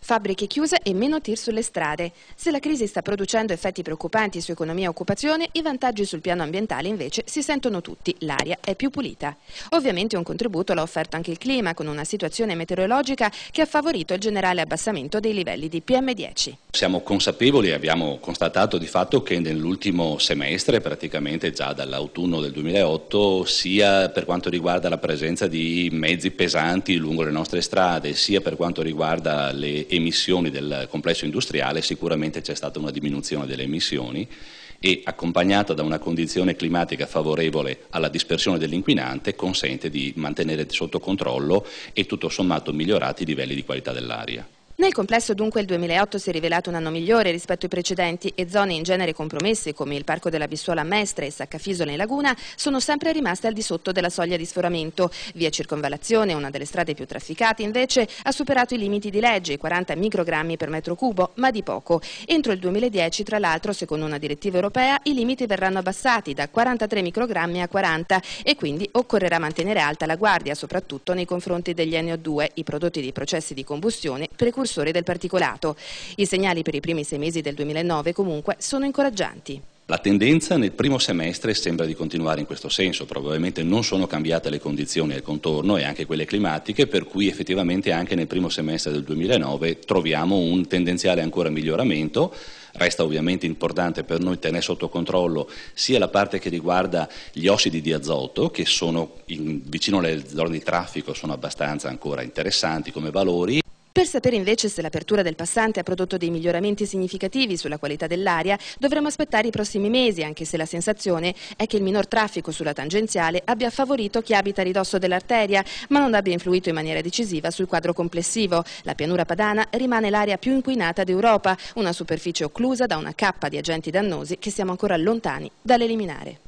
Fabbriche chiuse e meno tir sulle strade. Se la crisi sta producendo effetti preoccupanti su economia e occupazione, i vantaggi sul piano ambientale invece si sentono tutti. L'aria è più pulita. Ovviamente un contributo l'ha offerto anche il clima, con una situazione meteorologica che ha favorito il generale abbassamento dei livelli di PM10. Siamo consapevoli e abbiamo constatato di fatto che nell'ultimo semestre, praticamente già dall'autunno del 2008, sia per quanto riguarda la presenza di mezzi pesanti lungo le nostre strade, sia per quanto riguarda le emissioni del complesso industriale, sicuramente c'è stata una diminuzione delle emissioni e, accompagnata da una condizione climatica favorevole alla dispersione dell'inquinante, consente di mantenere sotto controllo e tutto sommato migliorati i livelli di qualità dell'aria. Nel complesso dunque il 2008 si è rivelato un anno migliore rispetto ai precedenti e zone in genere compromesse come il Parco della Bissuola a Mestre e Saccafisola in Laguna sono sempre rimaste al di sotto della soglia di sforamento. Via Circonvallazione, una delle strade più trafficate, invece ha superato i limiti di legge, i 40 microgrammi per metro cubo, ma di poco. Entro il 2010, tra l'altro, secondo una direttiva europea, i limiti verranno abbassati da 43 microgrammi a 40 e quindi occorrerà mantenere alta la guardia, soprattutto nei confronti degli NO2, i prodotti dei processi di combustione precursori del particolato. I segnali per i primi 6 mesi del 2009 comunque sono incoraggianti. La tendenza nel primo semestre sembra di continuare in questo senso, probabilmente non sono cambiate le condizioni al contorno e anche quelle climatiche, per cui effettivamente anche nel primo semestre del 2009 troviamo un tendenziale ancora miglioramento. Resta ovviamente importante per noi tenere sotto controllo sia la parte che riguarda gli ossidi di azoto, che sono vicino alle zone di traffico, sono abbastanza ancora interessanti come valori. Per sapere invece se l'apertura del passante ha prodotto dei miglioramenti significativi sulla qualità dell'aria, dovremo aspettare i prossimi mesi, anche se la sensazione è che il minor traffico sulla tangenziale abbia favorito chi abita a ridosso dell'arteria, ma non abbia influito in maniera decisiva sul quadro complessivo. La pianura padana rimane l'area più inquinata d'Europa, una superficie occlusa da una cappa di agenti dannosi che siamo ancora lontani dall'eliminare.